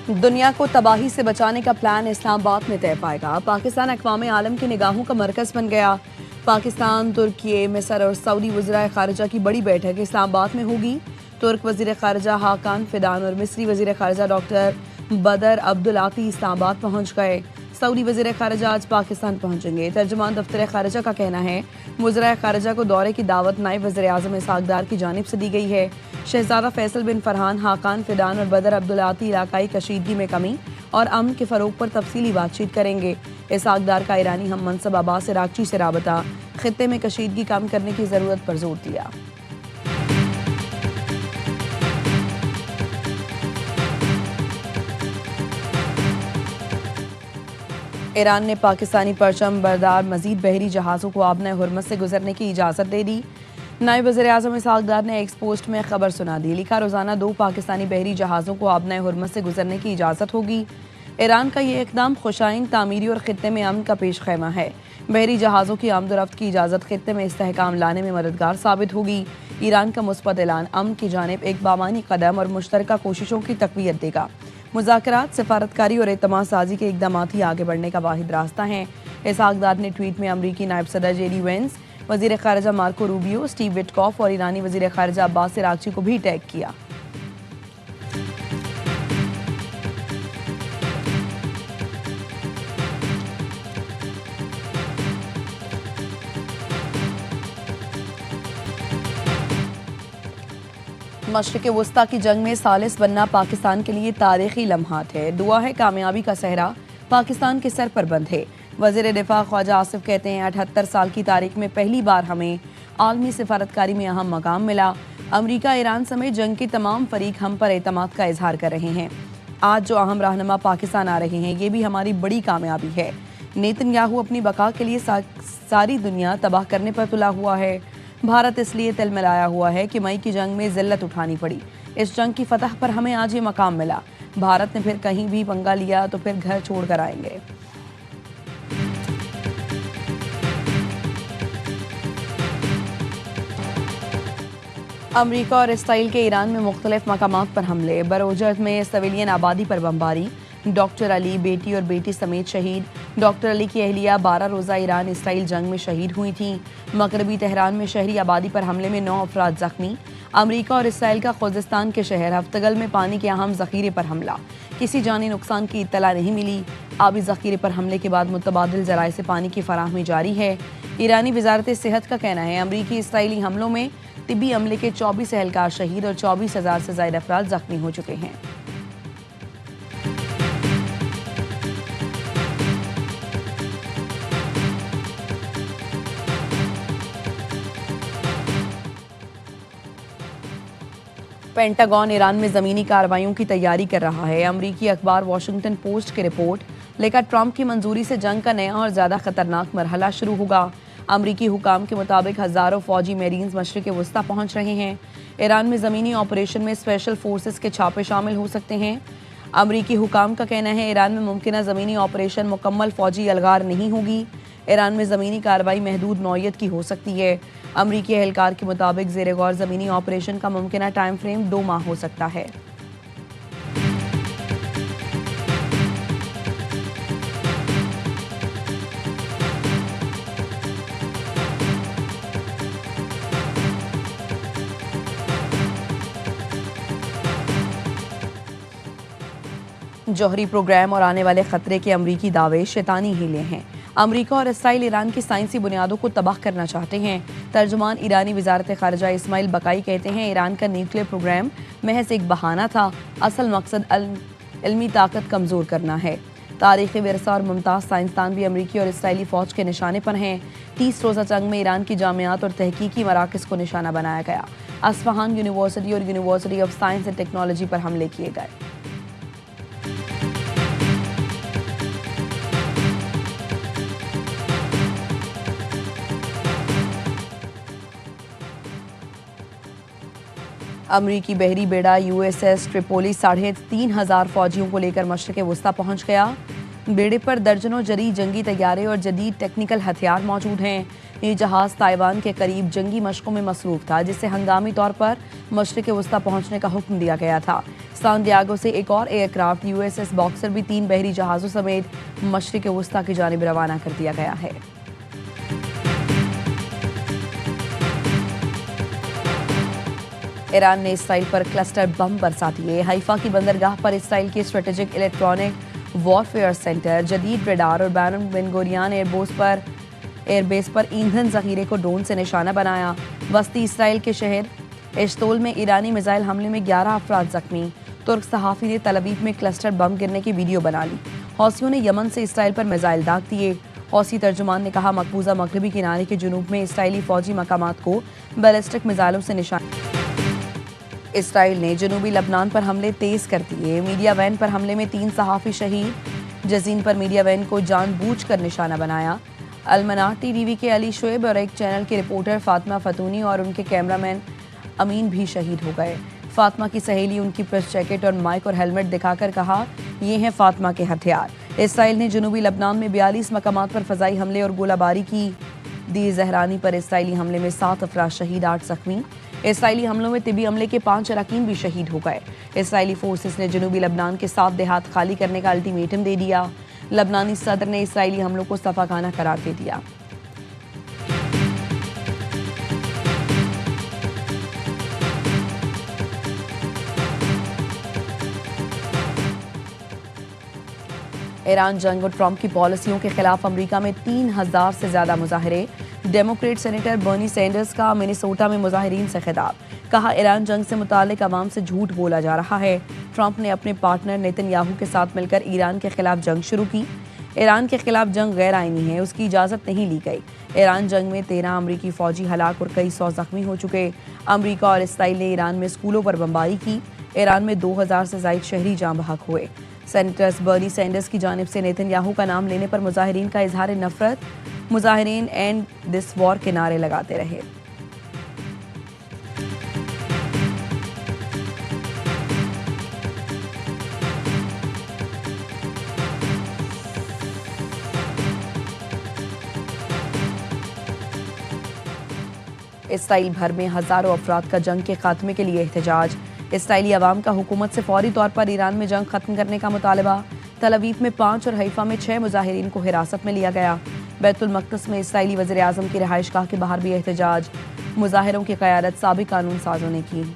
दुनिया को तबाही से बचाने का प्लान इस्लामाबाद में तय पाएगा। पाकिस्तान अक़वाम आलम की निगाहों का मरकज़ बन गया। पाकिस्तान, तुर्की, मिस्र और सऊदी वज़ीर ख़ारिजा की बड़ी बैठक इस्लामाबाद में होगी। तुर्क वज़ीर ख़ारिजा हाकान फिदान और मिस्री वज़ीर ख़ारिजा डॉक्टर बदर अब्दुलाती इस्लामाबाद पहुँच गए। सऊदी वज़ीर ख़ारिजा आज पाकिस्तान पहुँचेंगे। तर्जुमान दफ्तर ख़ारिजा का कहना है वज़ीर ख़ारिजा को दौरे की दावत नायब वज़ीर आज़म इसहाक़ डार की जानिब से दी गई है। शहज़ादा फैसल बिन फरहान, हाकान फिदान और बदर अब्दुलाती इलाकाई कशीदगी में कमी और अमन के फ़रोग पर तफसीली बातचीत करेंगे। इसहाक़ डार का ईरानी हम मनसब अब्बास इराक़ची से राबता, ख़ित्ते में कशीदगी कम करने की ज़रूरत पर जोर दिया। ईरान ने पाकिस्तानी परचम बरदार मजीद बहरी जहाज़ों को आबना हुर्मत से गुजरने की इजाज़त दे दी। नायब वज़ीर आज़म इसहाक़ डार ने एक्स पोस्ट में खबर सुना दी। लिखा, रोज़ाना 2 पाकिस्तानी बहरी जहाज़ों को आबना हुर्मत से गुजरने की इजाज़त होगी। ईरान का ये इक़दाम खुशाइन, तामीरी और ख़ित्ते में अमन का पेश ख़ैमा है। बहरी जहाज़ों की आमदोरफ्त की इजाज़त ख़ित्ते में इस्तेहकाम लाने में मददगार साबित होगी। ईरान का मुस्बत ऐलान अमन की जानिब एक बामानी कदम और मुश्तरका कोशिशों की तक़वियत देगा। मुज़ाकरात, सफारतकारी और एतमाद साजी के इक़दाम ही आगे बढ़ने का वाहिद रास्ता हैं। इसहाक़ डार ने ट्वीट में अमरीकी नायब सदर जेडी वेंस, वज़ीर ख़ारिजा मार्को रूबियो, स्टीव विटकॉफ और ईरानी वज़ीर ख़ारिजा अब्बास इराक़ची को भी टैग किया। मशरिक़ वस्ता की जंग में सालिस बनना पाकिस्तान के लिए तारीख़ी लम्हात है। दुआ है कामयाबी का सहरा पाकिस्तान के सर पर बंद है। वज़ीर दिफ़ा ख्वाजा आसिफ कहते हैं 78 साल की तारीख में पहली बार हमें आलमी सफारतकारी में अहम मकाम मिला। अमरीका, ईरान समेत जंग के तमाम फरीक हम पर एतमाद का इजहार कर रहे हैं। आज जो अहम रहनुमा पाकिस्तान आ रहे हैं, ये भी हमारी बड़ी कामयाबी है। नेतन्याहू अपनी बका के लिए सारी दुनिया तबाह करने पर तुला हुआ है। भारत इसलिए तिलमिलाया हुआ है कि मई की जंग में जिल्लत उठानी पड़ी। इस जंग की फतह पर हमें आज ये मकाम मिला। भारत ने फिर कहीं भी पंगा लिया तो फिर घर छोड़ कर आएंगे। अमरीका और इसराइल के ईरान में मुख्तलिफ मकामात पर हमले। बरोजर्द में सिविलियन आबादी पर बमबारी। डॉक्टर अली, बेटी और बेटी समेत शहीद। डॉक्टर अली की अहलिया 12 रोज़ा ईरान इसराइल जंग में शहीद हुई थीं। मगरबी तेहरान में शहरी आबादी पर हमले में 9 अफराद जख्मी। अमरीका और इसराइल का खुज़िस्तान के शहर हफ्तगल में पानी के अहम ज़ख़ीरे पर हमला। किसी जानी नुकसान की इत्तला नहीं मिली। आबी ज़ख़ीरे पर हमले के बाद मुतबादिल ज़राए से पानी की फराहमी जारी है। ईरानी वज़ारत सेहत का कहना है अमरीकी इसराइली हमलों में तिब्बी अमले के 24 एहलकार शहीद और 24,000 से ज़ायद अफराद जख्मी हो चुके हैं। पेंटागन ईरान में ज़मीनी कार्रवाइयों की तैयारी कर रहा है। अमरीकी अखबार वाशिंगटन पोस्ट की रिपोर्ट लेकर ट्रंप की मंजूरी से जंग का नया और ज़्यादा खतरनाक मरहला शुरू होगा। अमरीकी हुकाम के मुताबिक हज़ारों फौजी मेरीन्स मशरिक़ वस्ता पहुँच रहे हैं। ईरान में ज़मीनी ऑपरेशन में स्पेशल फोर्सेस के छापे शामिल हो सकते हैं। अमरीकी हुकाम का कहना है ईरान में मुमकिन ज़मीनी ऑपरेशन मुकम्मल फौजी अलगार नहीं होगी। ईरान में ज़मीनी कार्रवाई महदूद नौयत की हो सकती है। अमरीकी एहलकार के मुताबिक ज़ेर गौर ज़मीनी ऑपरेशन का मुमकिन टाइम फ्रेम 2 माह हो सकता है। जौहरी प्रोग्राम और आने वाले खतरे के अमरीकी दावे शैतानी हीले हैं। अमरीका और इसराइल ईरान की साइंसी बुनियादों को तबाह करना चाहते हैं। तर्जुमान ईरानी वज़ारत ख़ारिजा इस्माइल बकाई कहते हैं ईरान का न्यूक्लियर प्रोग्राम महज एक बहाना था। असल मकसद इल्मी ताकत कमज़ोर करना है। तारीख़ी विरसा और मुमताज़ साइंसदान भी अमरीकी और इसराइली फ़ौज के निशाने पर हैं। 30 रोज़ा जंग में ईरान की जामियात और तहकीकी मराकज़ को निशाना बनाया गया। अस्फ़हान यूनिवर्सिटी और university of science and technology पर हमले किए गए। अमरीकी बहरी बेड़ा USS ट्रिपोली 3,500 फौजियों को लेकर मशरिक़ वस्ता पहुंच गया। बेड़े पर दर्जनों जरी जंगी तैयारे और जदीद टेक्निकल हथियार मौजूद हैं। ये जहाज़ ताइवान के करीब जंगी मशकों में मसरूफ़ था, जिसे हंगामी तौर पर मशरिक़ वस्ता पहुंचने का हुक्म दिया गया था। सान डियागो से एक और एयरक्राफ्ट USS बॉक्सर भी 3 बहरी जहाज़ों समेत मशरिक़ वस्ता की जानिब रवाना कर दिया गया है। ईरान ने इसराइल पर क्लस्टर बम बरसा दिए। हाइफा की बंदरगाह पर इसराइल के स्ट्रेटेजिक इलेक्ट्रॉनिक वॉरफेयर सेंटर, जदीद रडार और बैन बेन गुरियन एयरबेस पर ईंधन जखीरे को ड्रोन से निशाना बनाया। वस्ती इसराइल के शहर एश्तोल में ईरानी मिसाइल हमले में 11 अफराद जख्मी। तुर्क सहाफ़ी ने तल अवीव में क्लस्टर बम गिरने की वीडियो बना ली। हौसियों ने यमन से इसराइल पर मिसाइल दाग दिए। हौसी तर्जुमान ने कहा, मकबूजा मगरबी किनारे के जुनूब में इसराइली फौजी मकामात को बैलिस्टिक मिसाइलों से निशाना। इसराइल ने जनूबी लबनान पर हमले तेज कर दिए। मीडिया वैन पर हमले में 3 सहाफ़ी शहीद। जजीन पर मीडिया वैन को जानबूझकर निशाना बनाया। अलमनार टीवी के अली शुएब और एक चैनल के रिपोर्टर फातिमा फतूनी और उनके कैमरामैन अमीन भी शहीद हो गए। फातिमा की सहेली उनकी प्रेस जैकेट और माइक और हेलमेट दिखाकर कहा, ये हैं फातिमा के हथियार। इसराइल ने जनूबी लबनान में 42 मकामात पर फ़ज़ाई हमले और गोलाबारी की। दी जहरानी पर इसराइली हमले में 7 अफराद शहीद, 8 जख्मी। इसराइली हमलों में तिबी अमले के 5 अरकान भी शहीद हो गए। इसराइली फोर्सेस ने जनूबी लबनान के 7 देहात खाली करने का अल्टीमेटम दे दिया। लबनानी सदर ने इसराइली हमलों को सफाखाना करार दे दिया। ईरान जंग और ट्रंप की पॉलिसियों के खिलाफ अमेरिका में 3000 से ज्यादा मुजाहरे। डेमोक्रेट सेनेटर बर्नी सैंडर्स का मिनेसोटा में मुजाहिरीन से खिताब। कहा, ईरान जंग से मुतालिक अवाम से झूठ बोला जा रहा है। ट्रंप ने अपने पार्टनर नेतन्याहू के साथ मिलकर ईरान के खिलाफ जंग शुरू की। ईरान के खिलाफ जंग गैर आईनी है, उसकी इजाज़त नहीं ली गई। ईरान जंग में 13 अमरीकी फौजी हलाक और कई 100 जख्मी हो चुके। अमरीका और इसराइल ने ईरान में स्कूलों पर बमबारी की। ईरान में 2000 से ज़ायद शहरी जाँ बहक हुए। सेनेटर्स बर्नी सैंडर्स की जानिब से नेतन्याहू का नाम लेने पर मुजाहिरीन का इजहार नफरत। मुजाहिरीन एंड दिस वॉर के नारे लगाते रहे। इसराइल भर में हजारों अफराद का जंग के खात्मे के लिए एहतजाज। इसराइली अवाम का हुकूमत से फौरी तौर पर ईरान में जंग खत्म करने का मुतालबा। तल अवीव में 5 और हैफा में 6 मुजाहिरीन को हिरासत में लिया गया। बैतुल मक़दस में इसराइली वज़ीर आज़म की रिहाइशगाह के बाहर भी एहतजाज। मुजाहिरों की क़यादत साबिक़ कानून साजों ने की।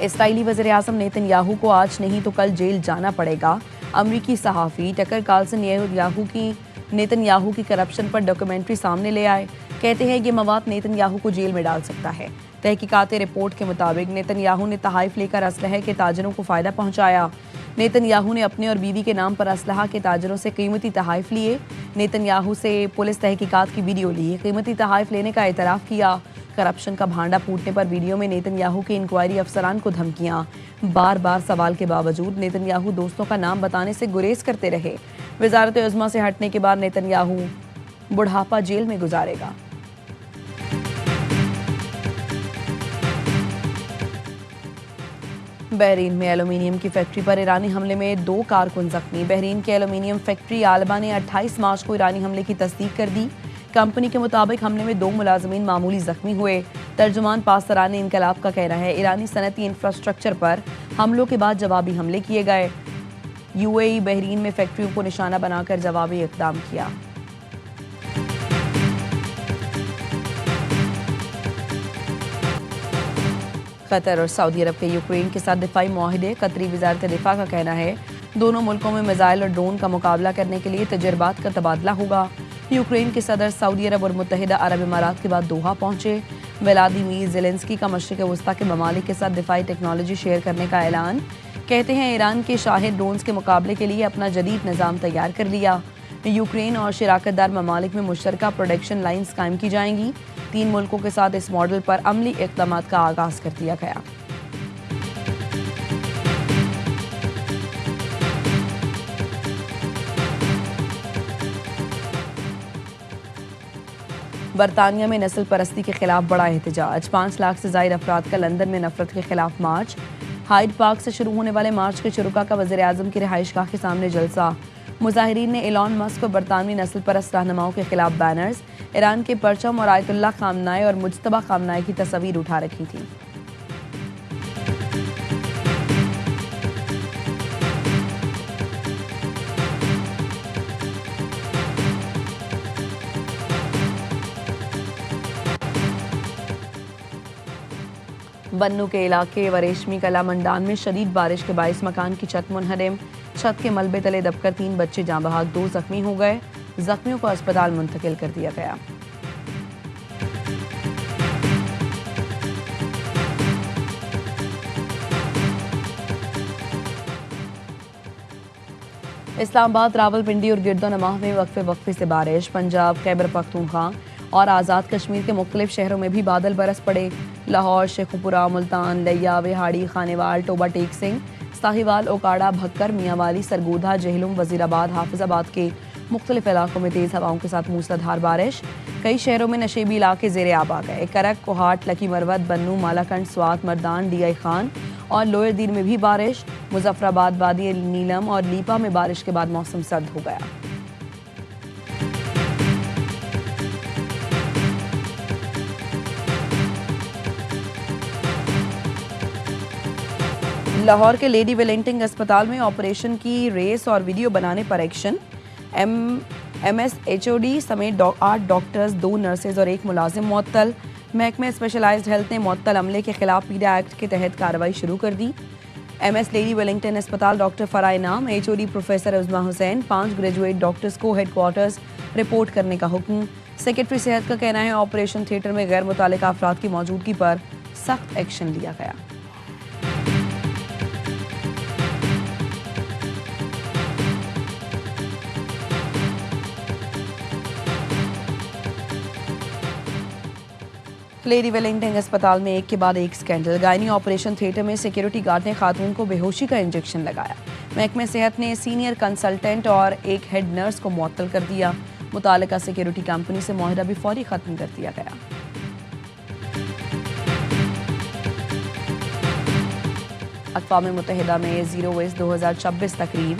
इसराइली वज़ीर आज़म नेतन्याहू को आज नहीं तो कल जेल जाना पड़ेगा। अमरीकी सहाफ़ी टकर कार्लसन नेतन्याहू की करप्शन पर डॉक्यूमेंट्री सामने ले आए। कहते हैं ये मवाद नेतन्याहू को जेल में डाल सकता है। तहकीकात रिपोर्ट के मुताबिक नेतन्याहू ने तहाइफ लेकर असलहे के ताजरों को फ़ायदा पहुँचाया। नेतन्याहू ने अपने और बीवी के नाम पर असलहा के ताजरों से कीमती तहाइफ लिए। नेतन्याहू से पुलिस तहकीकात की वीडियो ली, कीमती तहाइफ लेने का एतराफ़ किया। करप्शन का भांडा फूटने पर वीडियो में नेतन्याहू के इंक्वायरी अफसरान को धमकियां। बार बार सवाल के बावजूद नेतन्याहू दोस्तों का नाम बताने से गुरेज करते रहे। वजारत उज़्मा से हटने के बाद नेतन्याहू बुढ़ापा जेल में गुजारेगा। बहरीन में एलुमिनियम की फैक्ट्री पर ईरानी हमले में 2 कारकुन जख्मी। बहरीन के एलुमिनियम फैक्ट्री आलबा ने 28 मार्च को ईरानी हमले की तस्दीक कर दी। कंपनी के मुताबिक हमले में 2 मुलाजमीन मामूली जख्मी हुए। तर्जुमान पासरान इनकलाब का कहना है, ईरानी सनती इंफ्रास्ट्रक्चर पर हमलों के बाद जवाबी हमले किए गए। UAE बहरीन में फैक्ट्रियों को निशाना बनाकर जवाबी इक़दाम किया। कतर और सऊदी अरब के यूक्रेन के साथ दिफाई मुआहदे। कतरी वज़ारत दिफा का कहना है, दोनों मुल्कों में मिसाइल और ड्रोन का मुकाबला करने के लिए तजर्बात का तबादला होगा। यूक्रेन के सदर सऊदी अरब और मुत्तहिदा अरब इमारात के बाद दोहा पहुंचे। व्लादिमीर ज़ेलेंस्की का मशरिक़ वस्ता के ममालिक के साथ दिफाई टेक्नोलॉजी शेयर करने का ऐलान। कहते हैं, ईरान के शाहिद ड्रोन्स के मुकाबले के लिए अपना जदीद निज़ाम तैयार कर लिया। यूक्रेन और शराकतदार ममालिक में मुश्तरका प्रोडक्शन लाइन्स कायम की जाएंगी। 3 मुल्कों के साथ इस मॉडल पर अमली इक़दामात का आगाज़ कर दिया गया। बरतानिया में नस्ल परस्ती के खिलाफ बड़ा एहतजाज। 5 लाख से ज़ायद अफराद का लंदन में नफरत के खिलाफ मार्च। हाइड पार्क से शुरू होने वाले मार्च के शुरुका का वज़ीर आज़म की रिहाइशगाह के सामने जलसा। मुजाहिरीन ने एलॉन मस्क और बरतानवी नस्ल परस्त रहनुमाओं के खिलाफ बैनर्स, ईरान के परचम और आयतुल्लाह खामनाई और मुज्तबा खामनाई की तस्वीर उठा रखी थी। बन्नू के इलाके व रेशमी कला मंडान में शदीद बारिश के बाइस मकान की छत मुनहदम। छत के मलबे तले दबकर 3 बच्चे जाँ बहक, 2 जख्मी हो गए। जख्मियों को अस्पताल मुंतकिल कर दिया गया। इस्लामाबाद, रावलपिंडी और गिरदोनमाह में वक्फे से बारिश। पंजाब, खैबर पख्तूनख्वा और आज़ाद कश्मीर के मुख्तलिफ शहरों में भी बादल बरस पड़े। लाहौर, शेखुपुरा, मुल्तान, लिया, विहाड़ी, खानेवाल, टोबा टेक सिंह, साहिवाल, ओकाड़ा, भक्कर, मियांवाली, सरगोधा, जेहलुम, वजीराबाद, हाफिजाबाद के मुख्तलिफ इलाकों में तेज़ हवाओं के साथ मूसलाधार बारिश। कई शहरों में नशेबी इलाके ज़ेरे आब आ गए। करक, कोहाट, लकी मरवत, बन्नू, मालाकंड, स्वात, मर्दान, DI खान और लोयर दीन में भी बारिश। मुजफ्फराबाद, वादी नीलम और लीपा में बारिश के बाद मौसम सर्द हो गया। लाहौर के लेडी वेलिंगटन अस्पताल में ऑपरेशन की रेस और वीडियो बनाने पर एक्शन। MSHOD समेत 8 डॉक्टर्स, 2 नर्सेज और 1 मुलाजिम मुअत्तल। महकमे स्पेशलाइज्ड हेल्थ ने मुअत्तल अमले के खिलाफ पीडा एक्ट के तहत कार्रवाई शुरू कर दी। MS लेडी वेलिंगटन अस्पताल डॉक्टर फराय नाम, HOD professor उज़मा Hussain, 5 graduate doctors को हेडक्वार्टर्स रिपोर्ट करने का हुक्म। सेक्रेटरी सेहत का कहना है ऑपरेशन थिएटर में गैर मुतालिका अफराद की मौजूदगी पर सख्त एक्शन लिया गया। लेडी वेलिंगटन अस्पताल में एक के बाद एक स्कैंडल। गायनी ऑपरेशन थिएटर में सिक्योरिटी गार्ड ने खातून को बेहोशी का इंजेक्शन लगाया। महकमे सेहत ने सीनियर कंसल्टेंट और एक हेड नर्स को मुअत्तल कर दिया। मुतालिका सिक्योरिटी कंपनी से मुआहदा भी फौरी खत्म कर दिया गया। अक़वाम मुत्तहिदा में ज़ीरो वेस्ट 2026 तकरीब।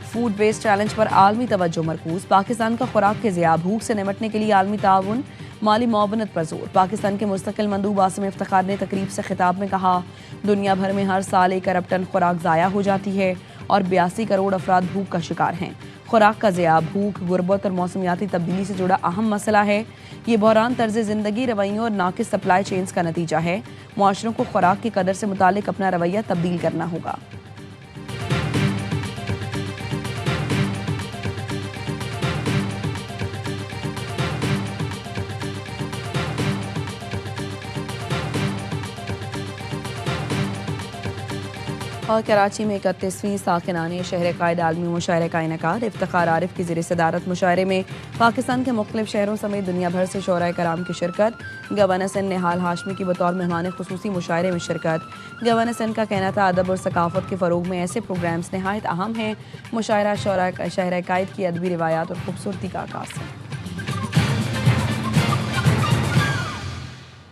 फूड वेस्ट चैलेंज पर आलमी तवज्जो मरकूज। पाकिस्तान का खुराक के ज़िया, भूख से निमटने के लिए आलमी ताउन, माली मुआवनत पर जोर। पाकिस्तान के मुस्तकिल मंदूब आसिम इफ्तिखार ने तकरीब से खिताब में कहा, दुनिया भर में हर साल 1 अरब टन खुराक ज़ाया हो जाती है और 82 करोड़ अफराद भूख का शिकार हैं। खुराक का ज़िया, भूख, गुर्बत और मौसमियाती तब्दीली से जुड़ा अहम मसला है। ये बहरान तर्ज ज़िंदगी, रवैयों और नाकिस सप्लाई चेन्स का नतीजा है। मुआशरों को खुराक की कदर से मुतालिक अपना रवैया तब्दील करना होगा। और कराची में 31वीं साकिनाने शहर कायद आलमी मुशायरे का इनेकाद। इफ्तिखार आरिफ की ज़ेर सदारत मुशायरे में पाकिस्तान के मुख्तलिफ शहरों समेत दुनिया भर से शोराए कराम की शिरकत। गवर्नर सिंध निहाल हाशमी की बतौर मेहमान खुसूसी मुशायरे में शिरकत। गवर्नर सिंध का कहना था अदब और सकाफत के फ़रोग में ऐसे प्रोग्राम्स नहायत अहम हैं। मुशायरा शहर कायद की अदबी रिवायात और खूबसूरती का आगाज़ है।